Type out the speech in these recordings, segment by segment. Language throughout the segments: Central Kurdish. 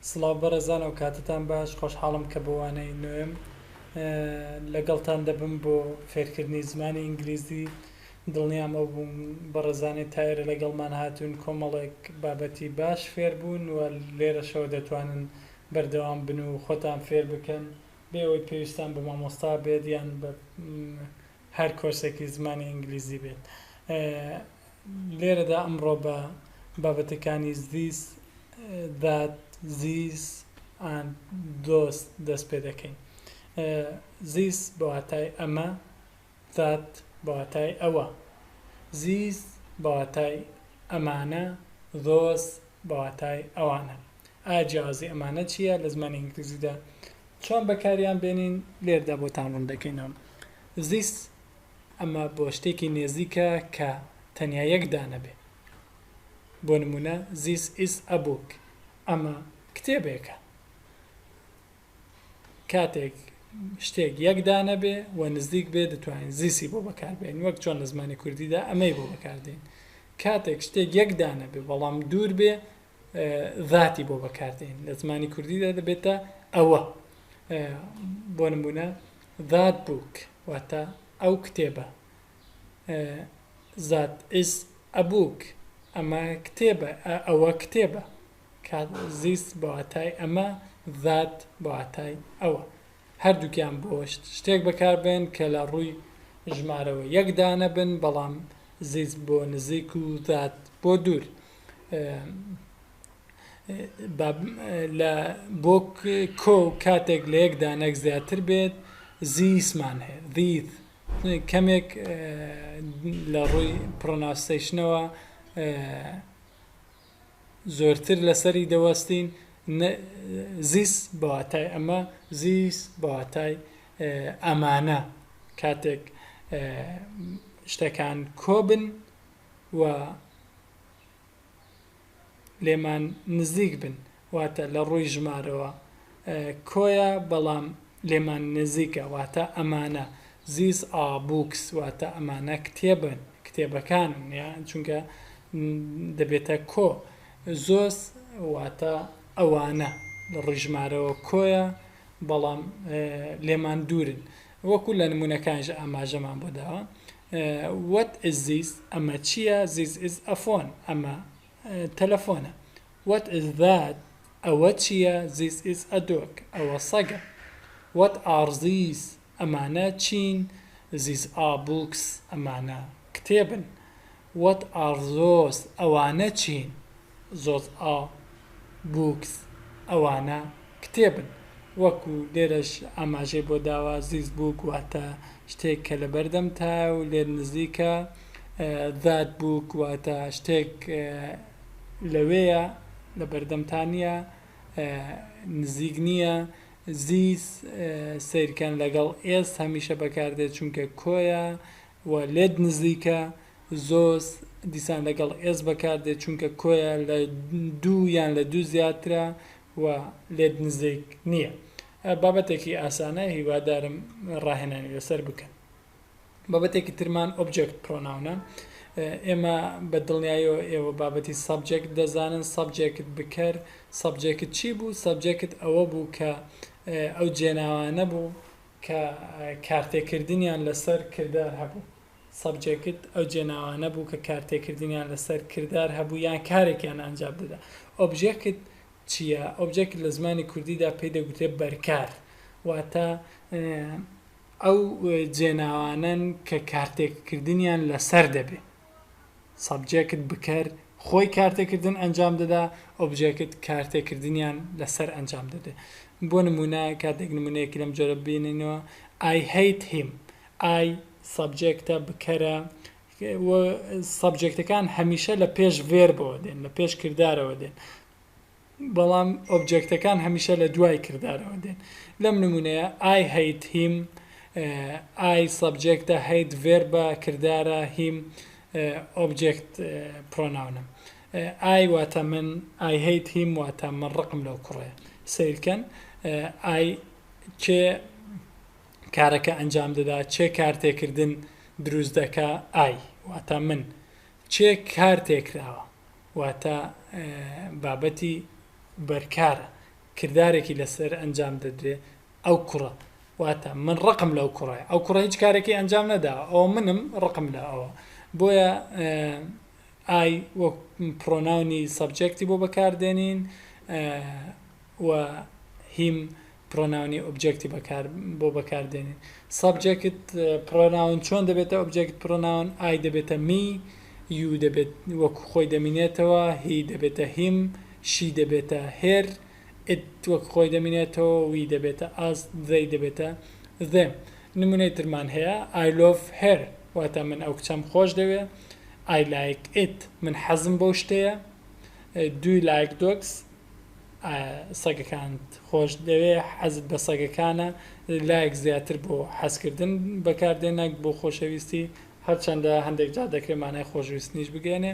سڵاو بەڕێزان و کاتتان باش خۆشحاڵم کە بۆ وانەی نوێم لەگەڵتان دەبم بۆ فێرکردنی زمانی ئینگلیزی. دڵنیامە بووم بەڕێزانی تایرە لەگەڵمان هاتوون کۆمەڵێک بابەتی باش فێر بوون و لێرەشەوە دەتوانن بەردەوام بن و خۆتان فێر بکەن بێ ئەوەی پێویستان بە مامۆستا بێت یان بە هەر کۆرسێکی زمانی ئینگلیزی بێت. لێرەدا ئەمڕۆ بە بابەتەکانی this, that, these and those دەست پێ دەکەین. this بە واتای ئەمە، that بە واتای ئەوە، these بە واتای ئەمانە، those بە واتای ئەوانە. ئایا جیاوازی ئەمانە چییە لە زمانی ئینگلیزیدا؟ چۆن بەکاریان بێنین لێردا بۆتان ڕوون دەکەینەوە. this ئەمە بۆ شتێکی نێزیکە کە تەنیا یەک دانە بێ. بۆ نمونە this is a book، ئەمە کتێبێکە. کاتێک شتێک یەک دانە بێ و نزیک بێ دەتوانین زیسی بۆ بەکاربێنین، وەک چۆن لە زمانی کوردیدا ئەمەی بۆ بەکاردێن. کاتێک شتێک یەک دانە بێ بەڵام دوور بێ ذاتی بۆ بەکاردێن. لە زمانی کوردیدا دەبێتە ئەوە. بۆ نمونە that book واتە ئەو کتێبە. that is a book، ئەمە کتێبە، ئەوە کتێبە. this بە واتای ئەمە، that بە واتای ئەوە. هەردووکیان بۆ شتێک بەکاربێن کە لە ڕووی ژمارەوە یەک دانە بن بەڵام this بۆ نزیک و that بۆ دوور. لە بۆ کۆ کاتێک لە یەک دانەك زیاتر بێت زیسمان هەیە، these کەمێک لە ڕووی پرۆناوسیشنەوە زۆرتر لەسەری دەوەستین. زیس بە واتای ئەمە، زیس بە واتای ئەمانە. کاتێک شتەکان کۆبن و لێمان نزیک بن واتە لە ڕووی ژمارەوە کۆیە بەڵام لێمان نزیکە واتە ئەمانە. زیس بووکس واتە ئەمانە کتێبن، کتێبەکانن، چونکە دەبێتە کۆ. زۆس واتە ئەوانە لە ڕژمارەوە کۆیە بەڵام لێمان دوورن. وەکو لە نمونونەکانش ئاماژەمان بۆ داوە. what is this؟ ئەمە چییە؟ this is a phone، ئەمە تەلەفۆنە. what is that؟ ئەوە چییە؟ this is a dog، ئەوە سەگە. what are these؟ ئەمانە چین؟ these are books، ئەمانە کتێبن. what are those؟ ئەوانە چین؟ those are books، ئەوانە کتێبن. وەکو لێرەش ئاماژەی بۆ داوە زیز بووک واتە شتێک کە لە بەردەم تا و لێر نزیکە. that book واتە شتێک لەوەیە لە بەردەمتانە نزیک نییە. زیس سیرکەن لەگەڵ ئێس هەمیشە بەکاردێت چونکە کۆیە و لێت نزیکە. زۆس دیسان لەگەڵ ئێس بەکاردێت چونکە کۆیە لە دوو یان لە دوو زیاترە و لێت نزیک نییە. بابەتێکی ئاسانە، هیوادارم ڕاهێنانی لەسەر بکەن. بابەتێکی ترمان ئۆبجێکت پرۆناونە. ئێمە بە دڵنیایەوە ئێوە بابەتی سەبجێکت دەزانن. سەبجێکت بکەر، سەبجێکت چی بوو؟ سەبجێکت ئەوە بوو کە ئەو جێناوانە بوو کە کارتێکردنیان لەسەر کردار هەبوو. سەبجێکت ئەو جێناوانە بوو کە کارتێکردنیان لەسەر کردار هەبوو یان کارێکیان ئەنجام دەدا. ئۆبجێکت چییە؟ ئۆبجێکت لە زمانی کوردیدا پێی دەگوترێت بەرکار، واتە ئەو جێناوانن کە کارتێکردنیان لەسەر دەبێت. سەبجێکت بکەر خۆی کارتێکردن ئەنجام دەدا، ئۆبجێکت کارتێکردنیان لەسەر ئەنجام دەدێت. بۆ نمونە کاتێک نمونەیەکی لەم جۆرە بینینەوە I hate him. I سەبجێکتە بکەرە. سەبجێکتەکان هەمیشە لە پێش ڤێربەوە دێن، لە پێش کردارەوە دێن، بەڵام ئۆبجێکتەکان هەمیشە لە دوای کردارەوە دێن. لەم نمونەیە I hate him، I سەبجێکتە، hate ڤێربە کردارە، him ئۆبجێکت پرۆناونە. I واتە من، I hate him واتە من ڕقم لەو کوڕەیە. سیرکەن I چێ کارەکە ئەنجام دەدا، چێ کارتێکردن دروست دەکا؟ I واتە من. چێ کارتێکراوە واتە بابەتی بەرکارە، کردارێکی لەسەر ئەنجام دەدرێ ئەو کوڕە واتە من ڕقم لەو کوڕای ئەو کوڕە هیچ کارێکی ئەنجام نەدا ئەو منم ڕقم لە ئەوە بۆیە ئای وەک پرۆناونی سەبجەکتی بۆ بەکاردێنین و هیم پرۆناونی ئۆبجێکتی بۆ بەکاردێنین سەبجەکت پرۆناون چۆن دەبێتە ئۆبجێکت پرۆناون ئای دەبێتە می یو دەبێت وەکو خۆی دەمینێتەوە هی دەبێتە هیم شی دەبێتە هێر وەک خۆی دەمینێتەوە وی دەبێتە ئاس دەی دەبێتە them نمونەی ترمان هەیە I love her واتە من ئەو کچەم خۆش دەوێ I like it من حەزم بەو شتەیە do you like dogs سەگەکانت خۆش دەوێ حەزت بە سەگەکانە لایک زیاتر بۆ حەزکردن بەکاردێنەک بۆ خۆشەویستی هەرچەندە هەندێک جا دەکرێت مانای خۆشەویستنیش بگەێنێ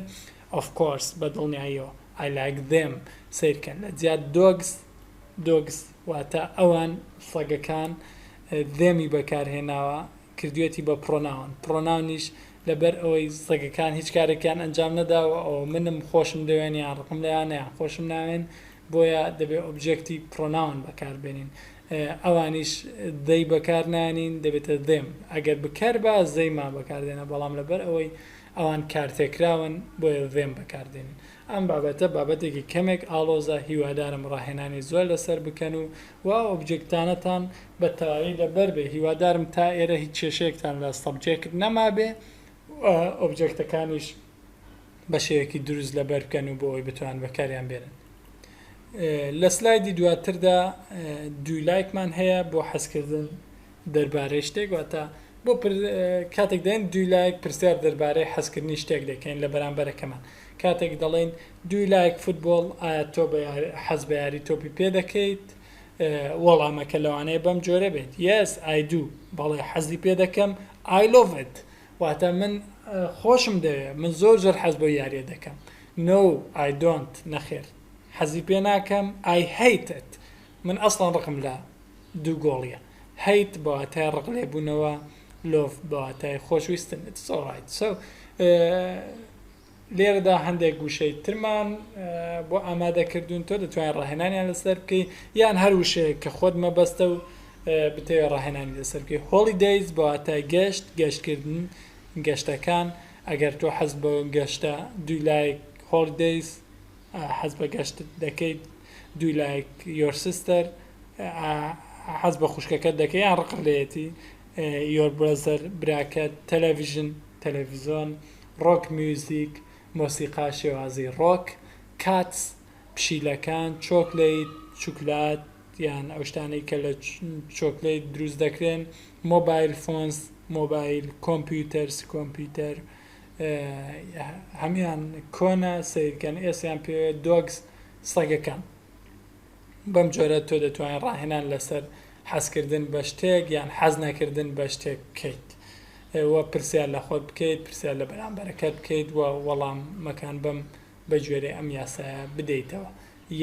of course بە دڵنیاییەوە I like them سیرکەن لە جیات dogs واتە ئەوان سەگەکان دێمی بەکارهێناوە کردوێتی بە پرۆناونیش لەبەر ئەوەی سەگەکان هیچ کارێکیان ئەنجام نەداوە ئەو منم خۆشم دەوێن یان ڕقم لەیانیان خۆشم ناوێن بۆیە دەبێت ئۆبجێکتی پرۆناون بەکاربێنین ئەوانیش دەی بەکار نانین دەبێتە دێم ئەگەر بکار بە زەیما بەکاردێنە بەڵام لەبەر ئەوەی ئەوان کارتێکراون بۆیە دێم بەکاردێنین ئەم بابەتە بابەتێکی کەمێک ئاڵۆزە هیوادارم ڕاهێنانی زۆر لەسەر بکەن و ئۆبجێکتانەتان بە تەواوی لەبەر بێ هیوادارم تا ئێرە هیچ کێشەیەکتان لە سەبجێکت نەما بێ ئۆبجێکتەکانیش بە شێوەیەکی دروست لەبەر بکەن و بۆ ئەوی بتوان بەکاریان بێنن لە سلایدی دواتردا دوی لایکمان هەیە بۆ حەزکردن دەربارەی شتێک واتە بۆ کاتێک دێن دوی لایک پرسیار دەربارەی حەزکردنی شتێک دەکەین لە بەرامبەرەکەمان کاتێک دەڵێن دوی لایک فوتبۆڵ ئایا تۆ حەز بە یاری تۆپی پێ دەکەیت وەڵامەکە لەوانەیە بەم جۆرە بێت yes I do بەڵێ حەزی پێ دەکەم I love it واتە من خۆشم دەوێت من زۆر حەز بۆ یاریە دەکەم no I don't نەخێر حەزی پێ ناکەم I hate it من ئەسڵان ڕقم لە دوو گۆڵیە hate بەواتای ڕق لێبوونەوە love بەواتای خۆشویستن it's alright so لێرەدا هەندێک گوشەی ترمان بۆ ئامادەکردوون تۆ دەتوانین ڕاهێنانیان لەسەر بکەی یان هەر وشەیە کە خۆت مەبەستە و بتەوێت ڕاهێنانی لەسەر بکەی holidays بەواتای گەشتکردن گەشتەکان ئەگەر تۆ حەز بە گەشتە دوی لایک holidays حەز بە گەشت دەکەیت دوی لایک your sister حەز بە خوشکەکەت دەکەی یان ڕق لێتی your brother براکەت تەلەڤیزۆن ڕۆک میوزیک مۆسیقا شێوازی ڕۆک کاتس پشیلەکان چۆکلەیت چوکلات یان ئەو شتانەی کە لە چۆکلەیت دروست دەکرێن مۆبایل فۆنس مۆبایل کۆمپیوتەر هەمیان کۆنە سیرکەن ئێسیان پێ دۆگز سەگەکان بەم جۆرە تۆ دەتوانین ڕاهێنان لەسەر حەزکردن بە شتێک یان حەز نەکردن بە شتێک بکەیت وە پرسیار لە خۆت بکەیت پرسیار لە بەرامبەرەکەت بکەیت و وەڵام مەکان بەم بە جۆرە ئەم یاسایە بدەیتەوە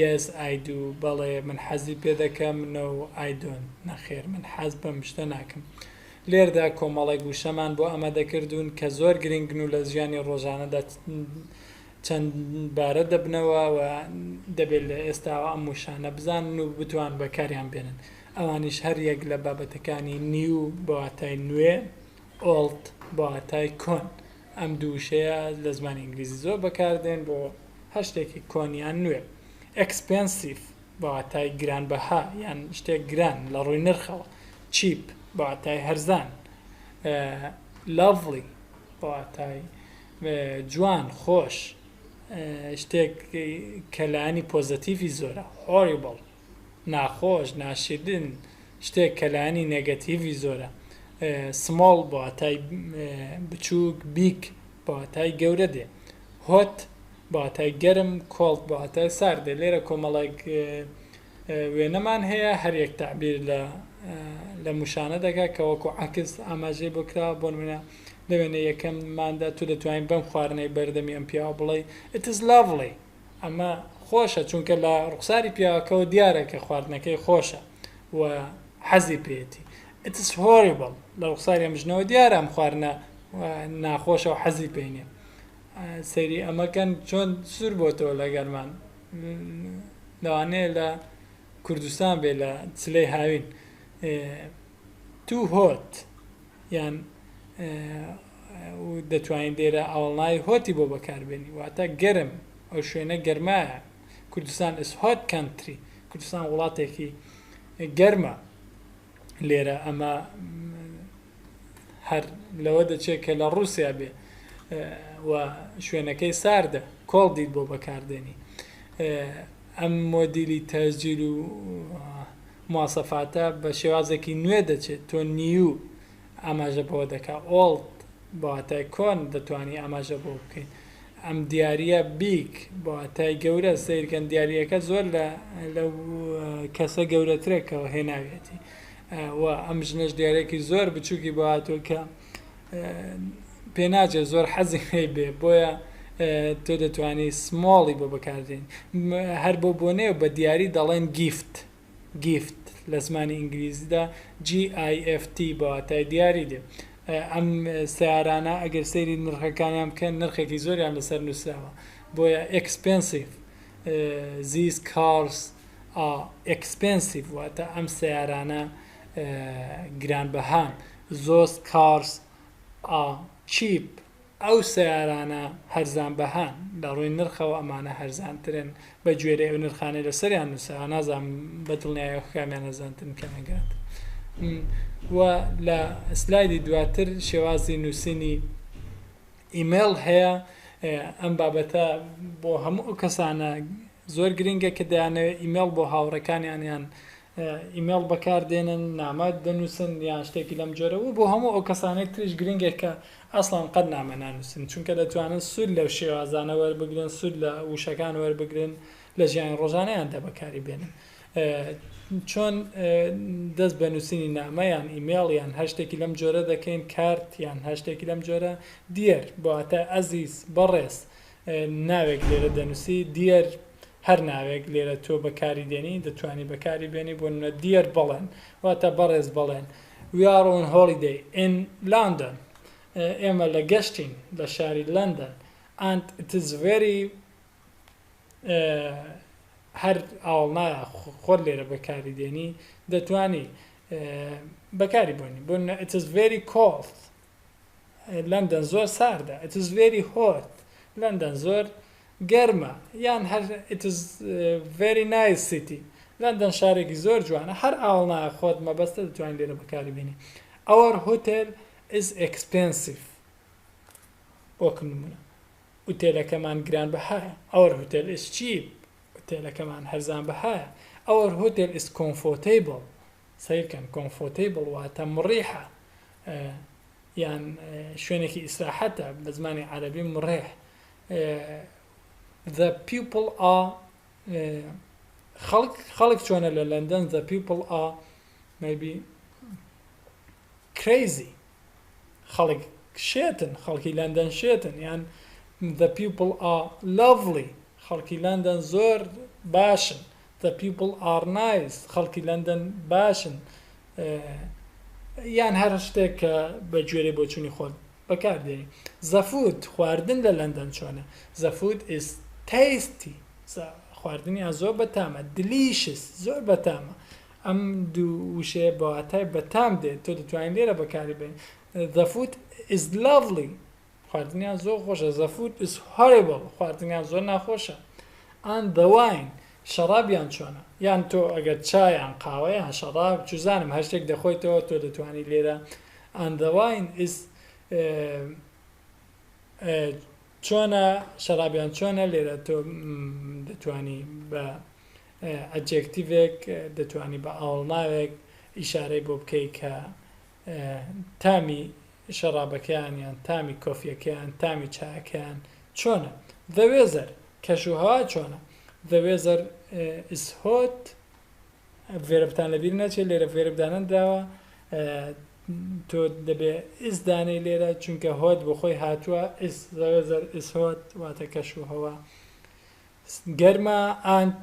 yes I do بەڵێ من حەزی پێ دەکەم no I don't نەخێر من حەز بەم شتە ناکەم لێردا کۆمەڵی گوشەمان بۆ ئەمادەکردوون کە زۆر گرنگن و لە ژیانی ڕۆژانەدا چەند بارە دەبنەوە و دەبێت لە ئێستاوە ئەم وشانە بزانن و بتوان بەکاریان بێنن ئەوانیش هەر یەک لە بابەتەکانی نیو بەواتای نوێ ئۆڵد بەواتای کۆن ئەم دووشەیە لە زمانی ئینگلیزی زۆر بەکاردێن بۆ هەر شتێکی کۆنیان نوێ expensive بەواتای گرانبەها یان شتێک گران لە ڕووی نرخەوە cheap بەواتای هەرزان lovely بەواتای جوان خۆش شتێک کەلانی پۆزتیڤی زۆرە horrible ناخۆش ناشیدن شتێک کەلانی نێگەتیڤی زۆرە small بەواتای بچووک بیگ بەواتای گەورە دێ hot بەواتای گەرم cold بەواتای ساردێ لێرە کۆمەڵێک وێنەمان هەیە هەر یەک تعبیر لە موشانە دەکات کە وەکو عەکس ئاماژەی بکرا بۆ نمونە لەوێنە یەکەمماندا تو دەتوانین بەم خواردنەی بەردەمی ئەم پیاوە بڵێ it is lovely ئەمە خۆشە چونکە لە ڕوخساری پیاوەکەەوە دیارە کە خواردنەکەی خۆشە و حەزی پێێتی it is horrible لە ڕوخساری ئەمژنەوە دیارە ئەم خواردنە ناخۆشە و حەزی پێینێ سەیری ئەمەکەن چۆن سوور بۆتەوە لەگەرمان لەوانەیە لە کوردستان بێ لە چلەی هاوین too hot یان دەتوانین لێرە ئاوەڵناوی هۆتی بۆ بەکاربێنی واتە گەرم ئەو شوێنە گەرمایە کوردستان is hot country کوردستان وڵاتێکی گەرمە لێرە ئەمە هەر لەوە دەچێت کە لە ڕووسیا بێ و شوێنەکەی ساردە کۆڵ دیت بۆ بەکاردێنی ئەم مۆدیلی تەسجیل و مواسەفاتە بە شێوازێکی نوێ دەچێت تۆ نیو ئاماژە بەوە دەکا ئۆڵد بەواتای کۆن دەتوانی ئاماژە بۆ بکەین ئەم دیارە بیک بەواتای گەورە سیرکەن دیارەکە زۆر لە کەسە گەورەترێکەوە هێناوێتی و ئەم ژنەش دیارێکی زۆر بچووکی بەهاتۆ کە پێناچێت زۆر حەزی بێ بۆیە تۆ دەتوانی سمۆڵی بۆ بەکاردێن هەر بۆ بۆنێ بە دیاری دەڵێن گیفت لە زمانی ئینگلیزیدا GIFT بەواتای دیاری دێ ئەم سیارانە ئەگەر سەیری نرخەکانیان بکەن نرخێکی زۆریان لەسەر نووسراوە بۆیە expensive these cars are expensive واتە ئەم سیارانە گرانبەهان those cars are cheap ئەو سیارانە هەرزان بەهان لە ڕووی نرخەوە ئەمانە هەرزانترن بە گوێرە ئەو نرخانەی لەسەریان نووسراوە نازانم بەدڵنیایە کامیان هەرزانترن کەمەگرێت و لە سلایدی دواتر شێوازی نووسینی ئیمێل هەیە ئەم بابەتە بۆ هەموو کەسانە زۆر گرنگە کە دەیانەوێت ئیمێل بۆ هاوڕەکانیان یان ئیمێل بەکاردێنن نامە دەنووسن یان شتێکی لەم جۆرە و بۆ هەموو ئەو کەسانێک تریش گرنگێک کە ئەسڵان قەت نامە نانووسن چونکە دەتوانن سوود لەو شێوازانە وەربگرن سوود لە وشەکان وەربگرن لە ژیانی ڕۆژانەیان دەبەکاری بێنن چۆن دەست بە نووسینی نامە یان ئیمێڵ یان هەر شتێکی لەم جۆرە دەکەین کارت یان هەر شتێکی لەم جۆرە دیەر بۆواتە ئەزیز بەڕێز ناوێک لێرە دەنووسی دیەر هەر ناوێک لێرە تۆ بەکاری دێنی دەتوانی بەکاری بێنی بۆ نە دیەر بڵێن واتە بەڕێز بڵێن we are on holiday in London ئێمە لە گەشتین لە شاری لندن and it is very هەر ئاوڵنایە خۆر لێرە بەکاری دێنی دەتوانی بەکاری بۆنی بۆ it is very cold لندن زۆر ساردە it is very hot لندن زۆر گەرمە یان هەر it is very nice city لندن شارێکی زۆر جوانە هەر ئاوڵنایە خۆت مەبەستە دەتوانین لێرە بەکاری بێنی our hotel is expensive وەکم نمونە ئوتێلەکەمان گران بەهایە our hotel is cheap ئوتێلەکەمان هەرزان بەهایە our hotel is comfortable سیرکەن comfortable واتە مڕیحە یان شوێنێکی ئیسراحەتە بە زمانی عەرەبی مڕیح the people are خەڵک چۆنە لە لندن the people are maybe crazy خەڵک شێتن خەڵکی لندن شێتن یان the people are lovely خەڵکی لندن زۆر باشن the people are nice خەڵکی لندن باشن یان هەر شتێک کە بە گوێرەی بۆ چوونی خۆت بەکاردێنی the food خواردن لە لندن چۆنە the food is tasty خواردنیان زۆر بەتامە delicious زۆر بەتامە ئەم دوو وشەیە بەواتای بەتام دێت تۆ دەتوانین لێرە بەکاری بێن the food is lovely خواردنیان زۆر خۆشە the food is horrible خواردنیان زۆر ناخۆشە and the wine شەرابیان چۆنە یان تۆ ئەگەر چایان قاوەیان شەراب جوزانم هەر شتێک دەخۆیتەوە تۆ دەتوانی لێرە and the wine is چۆنە شەرابیان چۆنە لێرە تۆ دەتوانی بە ئەجێکتیڤێک دەتوانی بە ئاوڵناوێک ئیشارەی بۆ بکەی کە تامی شەرابەکەیان یان تامی کۆفیەکەیان تامی چاکەیان چۆنە the weather کەشوهەوا چۆنە the weather is hot فێربتان لەبیر نەچێت لێرە فێربدانن داوە تۆ دەبێ ئیس دانەی لێرە چونکە هۆت بۆ خۆی هاتووە the weather is hot واتە کەشوهەوا گەرمە and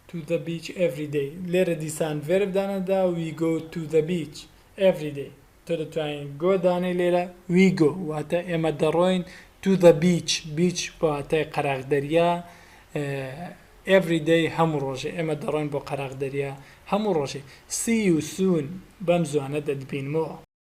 to the beach every day لێرە دیسان فێربدانەدا we go to the beach every day تۆ دەتوانین گۆ دانەی لێرە we go واتە ئێمە دەڕۆین to the beach beach بۆ واتای قەراغ دەریا every day هەموو ڕۆژێ ئێمە دەڕۆین بۆ قەراغ دەریا هەموو ڕۆژێ see you soon بەم زوانە دەتبینمەوە